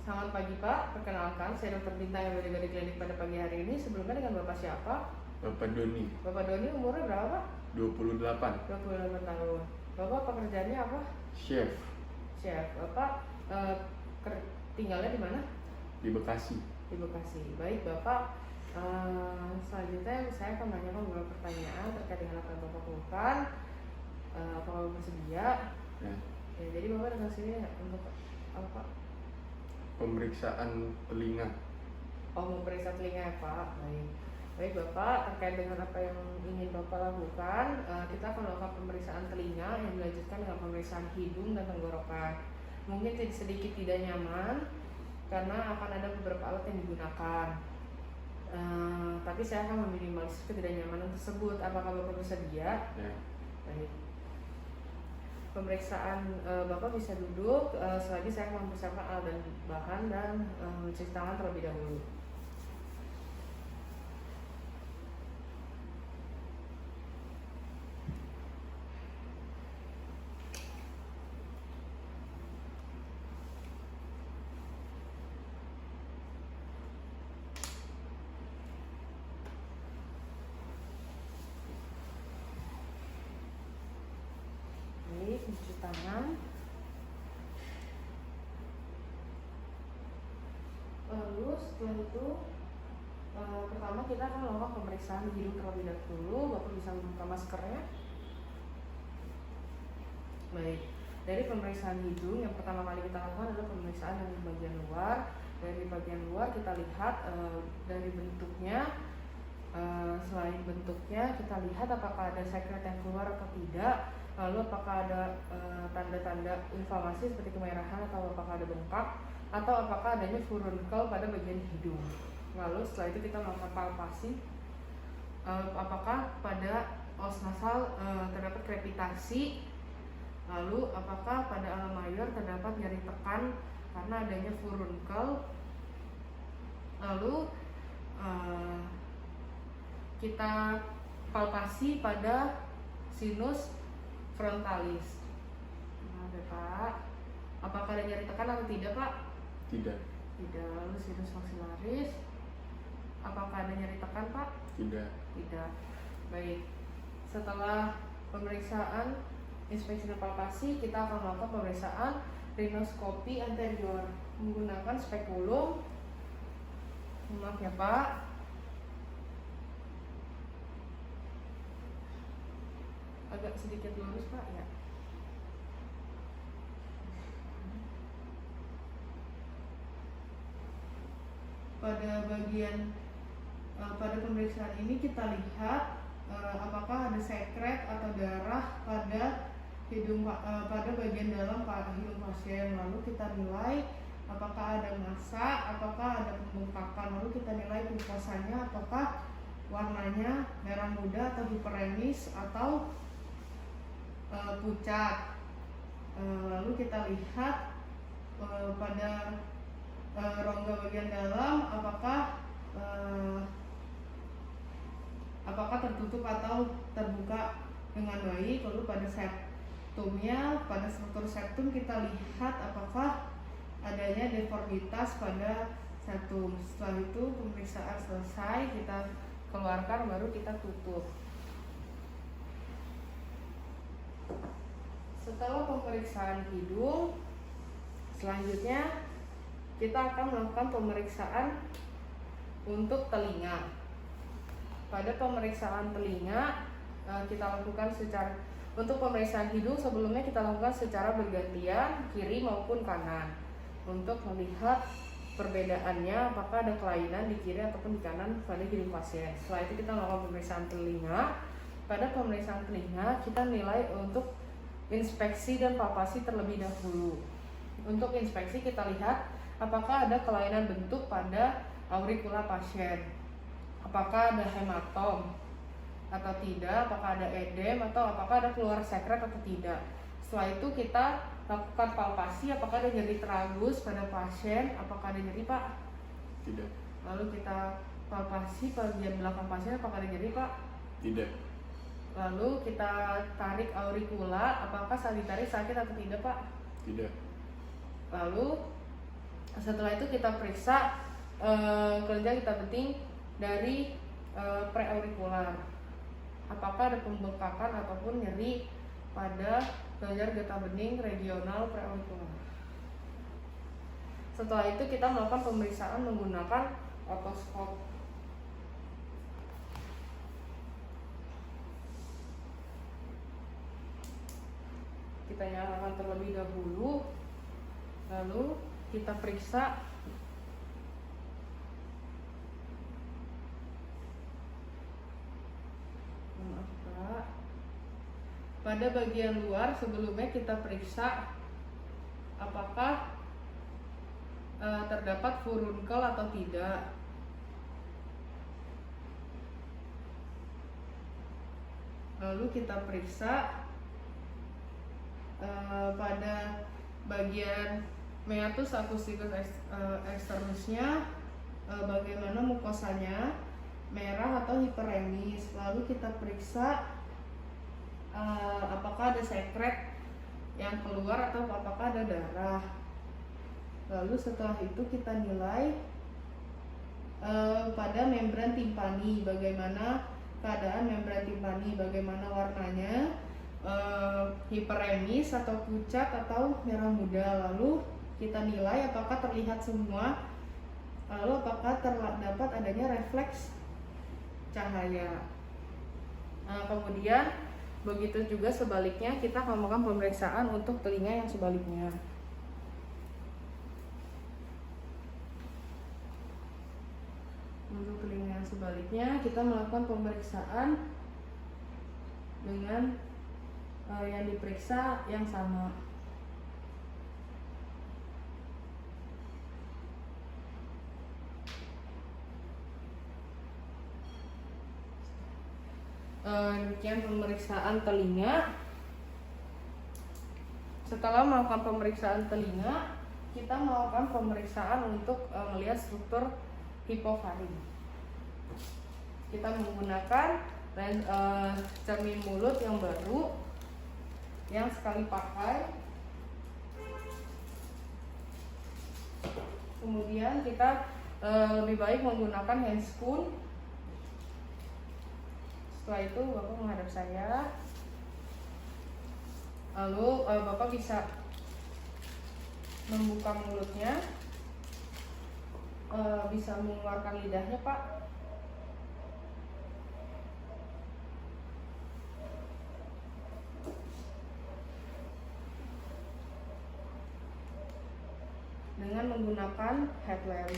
Selamat pagi Pak, perkenalkan saya Dr. Bintang yang berjaga di klinik pada pagi hari ini. Sebelumnya dengan Bapak siapa? Bapak Doni, Bapak Doni umurnya berapa Pak? 28, 28 tahun. Bapak pekerjaannya apa? chef Chef. Bapak tinggalnya di mana? di Bekasi. Di Bekasi. Baik Bapak, selanjutnya saya akan menanyakan beberapa pertanyaan terkait dengan apa yang Bapak lakukan. Apakah Bapak bersedia? Ya, Ya, jadi Bapak datang sini untuk apa Pak? pemeriksaan telinga. Oh, memeriksa telinga ya Pak. Baik Bapak, terkait dengan apa yang ingin Bapak lakukan, kita akan melakukan pemeriksaan telinga yang dilanjutkan dengan pemeriksaan hidung dan tenggorokan. Mungkin sedikit tidak nyaman karena akan ada beberapa alat yang digunakan. Tapi saya akan meminimalisir ketidaknyamanan tersebut. Apakah Bapak bersedia? Ya. Baik. Pemeriksaan Bapak bisa duduk selagi saya akan mempersiapkan alat dan bahan dan mencuci tangan terlebih dahulu. Baik, mencuci tangan. Lalu setelah itu pertama kita akan melakukan pemeriksaan hidung terlebih dahulu. Bapak bisa membuka maskernya. Baik, dari pemeriksaan hidung yang pertama kali kita lakukan adalah pemeriksaan dari bagian luar. Dari bagian luar kita lihat dari bentuknya. Selain bentuknya kita lihat apakah ada sekret yang keluar atau tidak. Lalu apakah ada tanda-tanda inflamasi seperti kemerahan atau apakah ada bengkak atau apakah adanya furunkel pada bagian hidung. Lalu setelah itu kita melakukan palpasi apakah pada os nasal terdapat krepitasi. Lalu apakah pada alam mayor terdapat nyeri tekan karena adanya furunkel. Lalu kita palpasi pada sinus frontalis. Nah, Pak, apakah ada nyeri tekan atau tidak, Pak? Tidak. Tidak. Lalu sinus maksilaris, apakah ada nyeri tekan, Pak? Tidak. Tidak. Baik. Setelah pemeriksaan inspeksi dan palpasi, kita akan melakukan pemeriksaan rinoskopi anterior menggunakan spekulum. Maaf ya, Pak. Agak sedikit lurus Pak ya. Pada pemeriksaan ini kita lihat apakah ada sekret atau darah pada pada bagian dalam hidung pasien. Lalu kita nilai apakah ada massa, apakah ada pembengkakan. Lalu kita nilai glukosanya apakah warnanya merah muda atau hiperemis atau pucat. Lalu kita lihat pada rongga bagian dalam apakah tertutup atau terbuka dengan baik. Lalu pada septumnya, pada struktur septum kita lihat apakah adanya deformitas pada septum. Setelah itu pemeriksaan selesai, kita keluarkan baru kita tutup. Setelah pemeriksaan hidung, selanjutnya kita akan melakukan pemeriksaan untuk telinga. Pada pemeriksaan telinga kita lakukan untuk pemeriksaan hidung sebelumnya kita lakukan secara bergantian kiri maupun kanan untuk melihat perbedaannya apakah ada kelainan di kiri ataupun di kanan pada hidung pasien. Setelah itu kita melakukan pemeriksaan telinga. Pada pemeriksaan telinga kita nilai untuk inspeksi dan palpasi terlebih dahulu. Untuk inspeksi kita lihat apakah ada kelainan bentuk pada auricula pasien. Apakah ada hematom atau tidak, apakah ada edem atau apakah ada keluar sekret atau tidak. Setelah itu kita lakukan palpasi apakah ada nyeri tragus pada pasien, apakah ada nyeri Pak? Tidak. Lalu kita palpasi bagian belakang pasien apakah ada nyeri Pak? Tidak. Lalu kita tarik auricula, apakah saat ditarik sakit atau tidak Pak? Tidak. Lalu Setelah itu kita periksa kelenjar getah bening dari preaurikular. Apakah ada pembengkakan ataupun nyeri pada kelenjar getah bening regional preaurikular. Setelah itu kita melakukan pemeriksaan menggunakan otoskop. Kita nyalakan terlebih dahulu, lalu kita periksa pada bagian luar. Sebelumnya kita periksa apakah terdapat furunkel atau tidak. Lalu kita periksa pada bagian meatus acusticus externusnya, bagaimana mukosanya, merah atau hiperemis. Lalu kita periksa apakah ada sekret yang keluar atau apakah ada darah. Lalu setelah itu kita nilai pada membran timpani, bagaimana keadaan membran timpani, bagaimana warnanya, hiperemis atau pucat atau merah muda. Lalu kita nilai apakah terlihat semua, lalu apakah terdapat adanya refleks cahaya. Kemudian begitu juga sebaliknya, kita akan melakukan pemeriksaan untuk telinga yang sebaliknya. Untuk telinga yang sebaliknya, kita melakukan pemeriksaan dengan yang diperiksa yang sama. Demikian pemeriksaan telinga. Setelah melakukan pemeriksaan telinga, kita melakukan pemeriksaan untuk melihat struktur hipofaring. Kita menggunakan cermin mulut yang baru, yang sekali pakai. Kemudian kita lebih baik menggunakan hand spoon. Setelah itu Bapak menghadap saya, lalu Bapak bisa membuka mulutnya, bisa mengeluarkan lidahnya, Pak. Dengan menggunakan headlamp.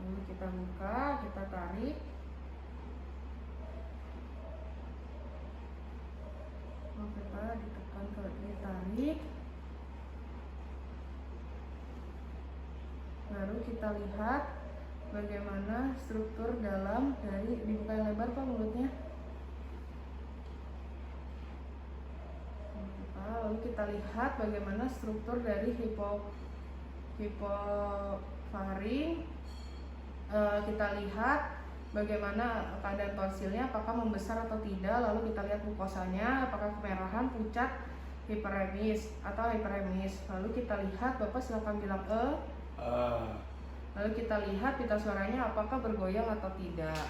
Lalu kita buka, kita tarik. Lalu kita ditekan ke ditarik. Baru kita lihat bagaimana struktur dalam dari, dibuka yang lebar Pak mulutnya. Lalu kita lihat bagaimana struktur dari hipofaring. Kita lihat bagaimana keadaan tonsilnya, apakah membesar atau tidak. Lalu kita lihat mukosanya, apakah kemerahan, pucat, hiperemis atau hiperemis. Lalu kita lihat, Bapak silakan bilang Lalu kita lihat pita suaranya apakah bergoyang atau tidak.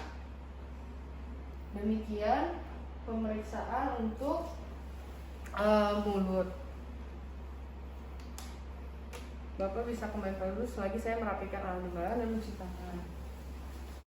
Demikian pemeriksaan untuk mulut. Bapak bisa kembali dulu selagi saya merapikan alat dan mencuci tangan.